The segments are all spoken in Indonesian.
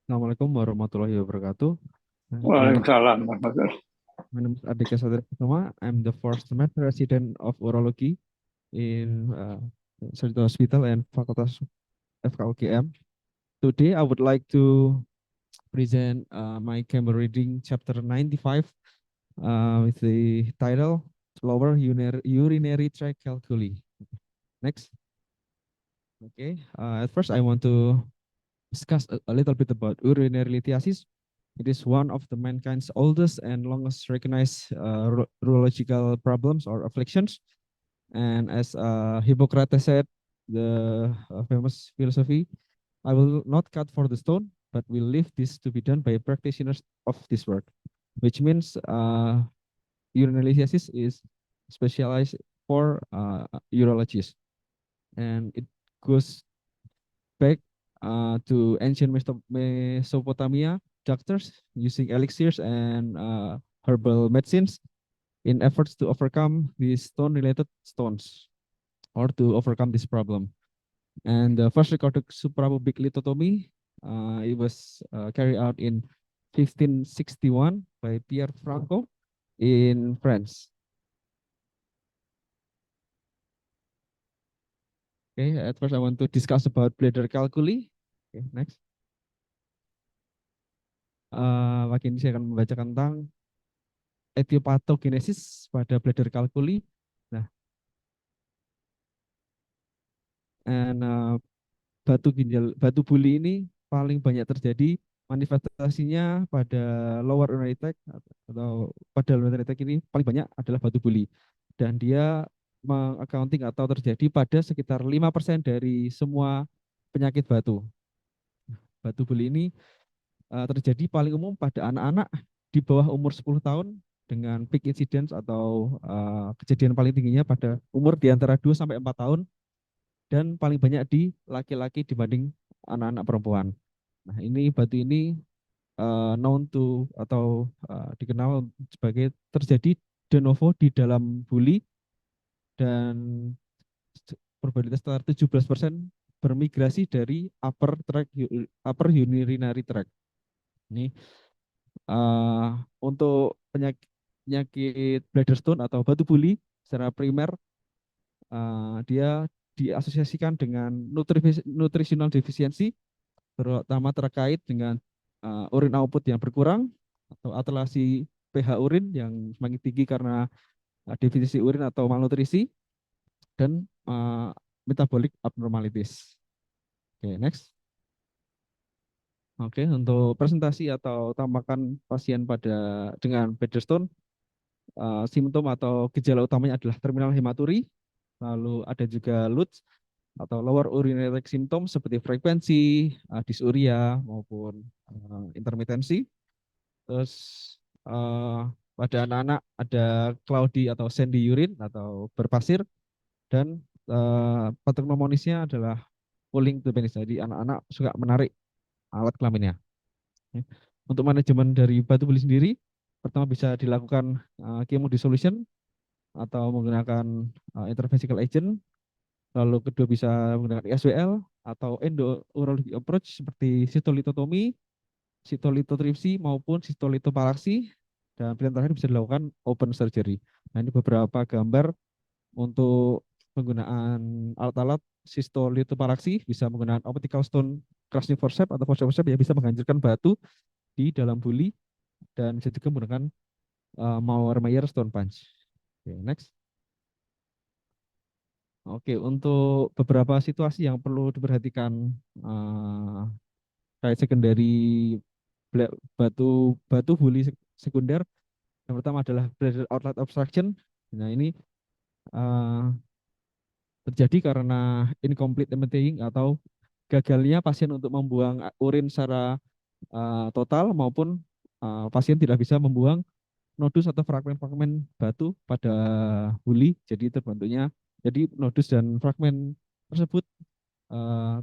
Assalamualaikum warahmatullahi wabarakatuh. My name, Waalaikumsalam warahmatullahi. my name is Adhika Satria Kusuma. I'm the first semester resident of urology in Sarjito Hospital and Fakultas FKUGM. Today, I would like to present my camera reading chapter 95 with the title Lower Urinary Tract Calculi. Next. Okay. At first, I want to discuss a little bit about urinary lithiasis. It is one of the mankind's oldest and longest recognized urological problems or afflictions. And as Hippocrates said, the famous philosophy, I will not cut for the stone, but will leave this to be done by practitioners of this work, which means urinalysis is specialized for urologists. And it goes back to ancient Mesopotamia, doctors using elixirs and herbal medicines in efforts to overcome these stone-related stones or to overcome this problem. And the first recorded suprapubic lithotomy, it was carried out in 1561 by Pierre Franco in France. Okay, at first I want to discuss about bladder calculi. Okay, next. Ini saya akan membacakan tentang etiopathogenesis pada bladder calculi. Nah, and, batu ginjal, batu buli ini paling banyak terjadi manifestasinya pada lower urinary tract atau pada lower urinary tract ini paling banyak adalah batu buli. Dan dia mengaccounting atau terjadi pada sekitar 5% dari semua penyakit batu. Batu buli ini terjadi paling umum pada anak-anak di bawah umur 10 tahun dengan peak incidence atau kejadian paling tingginya pada umur di antara 2 sampai 4 tahun dan paling banyak di laki-laki dibanding anak-anak perempuan. Nah, ini batu ini known to atau dikenal sebagai terjadi de novo di dalam buli dan probabilitas sekitar 17% bermigrasi dari upper urinary tract. Ini untuk penyakit, penyakit bladder stone atau batu buli secara primer dia diasosiasikan dengan nutritional deficiency terutama terkait dengan urin output yang berkurang atau atlasi pH urin yang semakin tinggi karena defisisi urin atau malnutrisi dan metabolic abnormalities. Oke, next. Oke, untuk presentasi atau tambahkan pasien dengan Bladderstone, simptom atau gejala utamanya adalah terminal hematuri, lalu ada juga LUTS atau lower urinary tract symptom seperti frekuensi, disuria maupun intermitensi. Terus pada anak-anak ada cloudy atau sandy urine atau berpasir dan patognomonisnya adalah pulling to penis. Jadi anak-anak suka menarik alat kelaminnya. Untuk manajemen dari batu beli sendiri, pertama bisa dilakukan chemodissolution atau menggunakan interventional agent. Lalu kedua bisa menggunakan ISWL atau endourology approach seperti sitolitotomi, sitolitotripsi maupun sitolitoparaksi. Dan pilihan terakhir bisa dilakukan open surgery. Nah, ini beberapa gambar untuk penggunaan alat-alat sitolitoparaksi bisa menggunakan optical stone crushing forceps atau forceps yang bisa menghancurkan batu di dalam buli dan bisa juga menggunakan Maurer-Mayer stone punch. Oke, next. Oke, untuk beberapa situasi yang perlu diperhatikan kayak secondary batu buli sekunder, yang pertama adalah bladder outlet obstruction. Nah, ini uh, terjadi karena incomplete emptying atau gagalnya pasien untuk membuang urin secara total maupun pasien tidak bisa membuang nodus atau fragmen-fragmen batu pada buli. Jadi terbentuknya, jadi nodus dan fragmen tersebut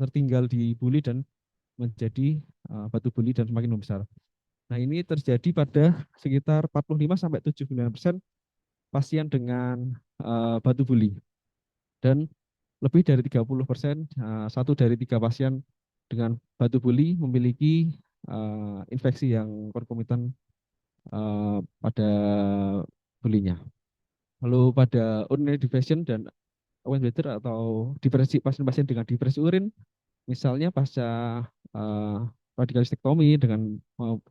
tertinggal di buli dan menjadi batu buli dan semakin membesar. Nah, ini terjadi pada sekitar 45 sampai 79% pasien dengan batu buli dan lebih dari 30%, satu dari tiga pasien dengan batu buli memiliki infeksi yang konkomitan pada bulinya. Lalu pada urinary depression dan Owen Bader atau depresi pasien-pasien dengan depresi urin, misalnya pasca radikalistektomi dengan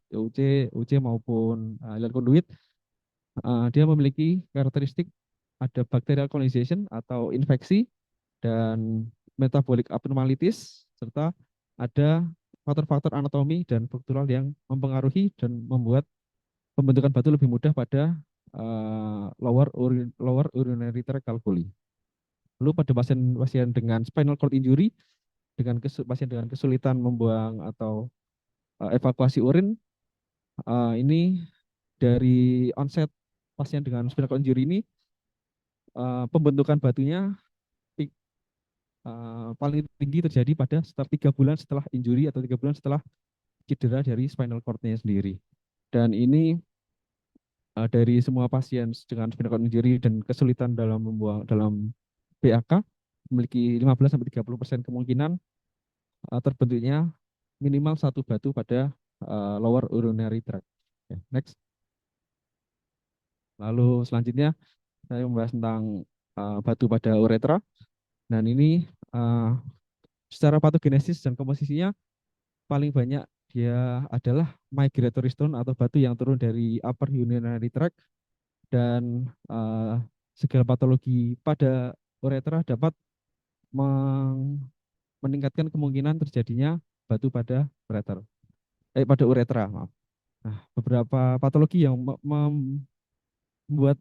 UC maupun aliran konduit, dia memiliki karakteristik ada bacterial colonization atau infeksi dan metabolic abnormalities serta ada faktor-faktor anatomi dan struktural yang mempengaruhi dan membuat pembentukan batu lebih mudah pada lower urinary tract calculi. Lalu pada pasien-pasien dengan spinal cord injury, dengan pasien dengan kesulitan membuang atau evakuasi urin, ini dari onset pasien dengan spinal cord injury ini pembentukan batunya paling tinggi terjadi pada sekitar 3 bulan setelah injury atau 3 bulan setelah cedera dari spinal cord-nya sendiri. Dan ini dari semua pasien dengan spinal cord injury dan kesulitan dalam membuang dalam BAK memiliki 15-30% kemungkinan terbentuknya minimal satu batu pada lower urinary tract. Next. Lalu selanjutnya saya membahas tentang batu pada uretra. Dan ini secara patogenesis dan komposisinya paling banyak dia adalah migratory stone atau batu yang turun dari upper urinary tract dan segala patologi pada uretra dapat meningkatkan kemungkinan terjadinya batu pada pada uretra. Maaf. Nah, beberapa patologi yang membuat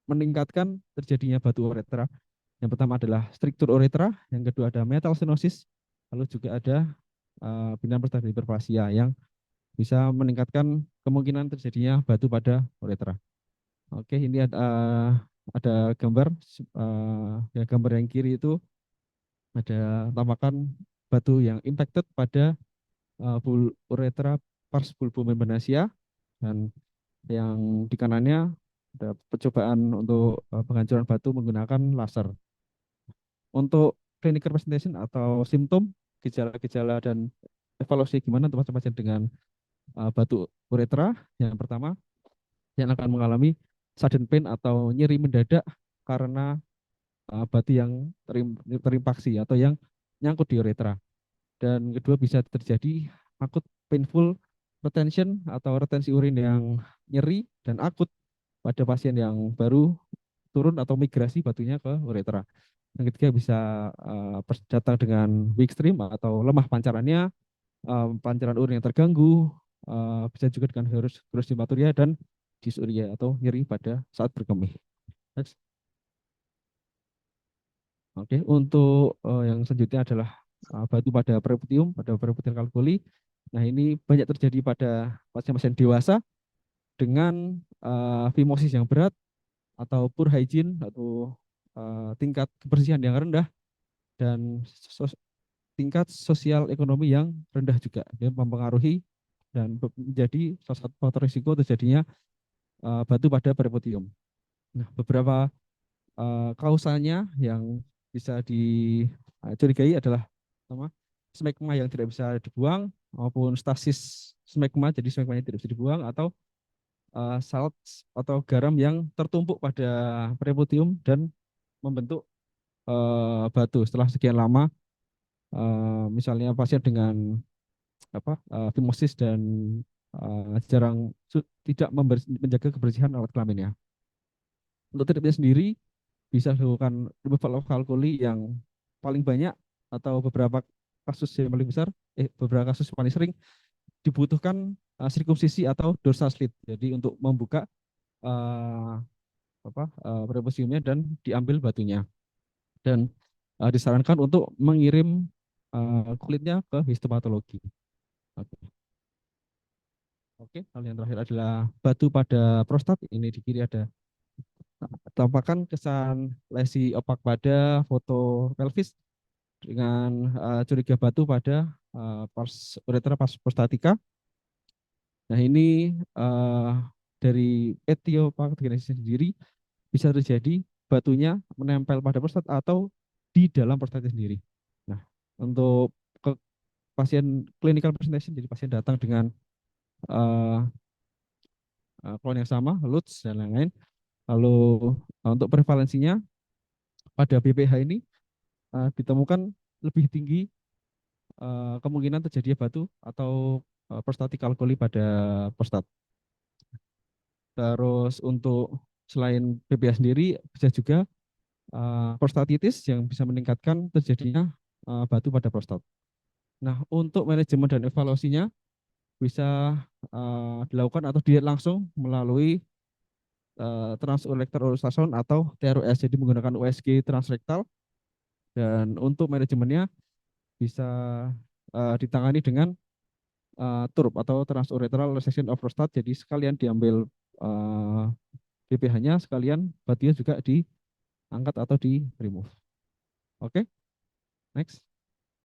meningkatkan terjadinya batu uretra. Yang pertama adalah struktur uretra, yang kedua ada metal stenosis, lalu juga ada binang prostata hiperplasia yang bisa meningkatkan kemungkinan terjadinya batu pada uretra. Oke, ini ada gambar, ya gambar yang kiri itu ada tampakan batu yang impacted pada uretra pars bulbomembranaceae dan yang di kanannya ada percobaan untuk penghancuran batu menggunakan laser. Untuk clinical presentation atau simptom, gejala-gejala dan evaluasi gimana untuk pasien-pasien dengan batu uretra. Yang pertama, yang akan mengalami sudden pain atau nyeri mendadak karena batu yang terimpaksi atau yang nyangkut di uretra. Dan kedua bisa terjadi akut painful retention atau retensi urin yang nyeri dan akut pada pasien yang baru turun atau migrasi batunya ke uretra. Yang ketiga bisa datang dengan weak stream atau lemah pancarannya, pancaran urin yang terganggu, bisa juga dengan virus hematuria dan disuria atau nyeri pada saat berkemih. Next. Oke, untuk yang selanjutnya adalah batu pada pereputium calculi. Nah, ini banyak terjadi pada pasien-pasien dewasa dengan fimosis yang berat atau poor hygiene atau tingkat kebersihan yang rendah dan tingkat sosial ekonomi yang rendah juga yang mempengaruhi dan menjadi salah satu faktor risiko terjadinya batu pada pereputium. Nah, beberapa kausalnya yang bisa dicurigai adalah pertama, smegma yang tidak bisa dibuang maupun stasis smegma, jadi smegmanya tidak bisa dibuang, atau salt atau garam yang tertumpuk pada pereputium dan membentuk batu setelah sekian lama, misalnya pasien dengan fimosis dan jarang tidak menjaga kebersihan alat kelaminnya. Untuk treatment sendiri bisa dilakukan removal of calculi yang paling banyak atau beberapa kasus yang paling besar, beberapa kasus paling sering dibutuhkan sirkumsisi atau dorsal slit. Jadi untuk membuka prepusiumnya dan diambil batunya. Dan disarankan untuk mengirim kulitnya ke histopatologi. Oke. Oke, hal yang terakhir adalah batu pada prostat. Ini di kiri ada tampakkan kesan lesi opak pada foto pelvis dengan curiga batu pada pars uretra pars prostatica. Nah, ini dari etiopathogenesis sendiri bisa terjadi batunya menempel pada prostat atau di dalam prostat sendiri. Nah, untuk pasien clinical presentation, jadi pasien datang dengan uh, keluhan yang sama, LUTS dan lain-lain. Lalu untuk prevalensinya pada BPH ini ditemukan lebih tinggi kemungkinan terjadinya batu atau prostatic alkali pada prostat. Terus untuk selain BPH sendiri bisa juga prostatitis yang bisa meningkatkan terjadinya batu pada prostat. Nah, untuk manajemen dan evaluasinya bisa dilakukan atau dilihat langsung melalui transurectal ultrasound atau TRUS, jadi menggunakan USG transrektal. Dan untuk manajemennya bisa ditangani dengan TURP atau transurethral resection of prostate. Jadi sekalian diambil BPH-nya, sekalian batunya juga diangkat atau di remove. Oke, next.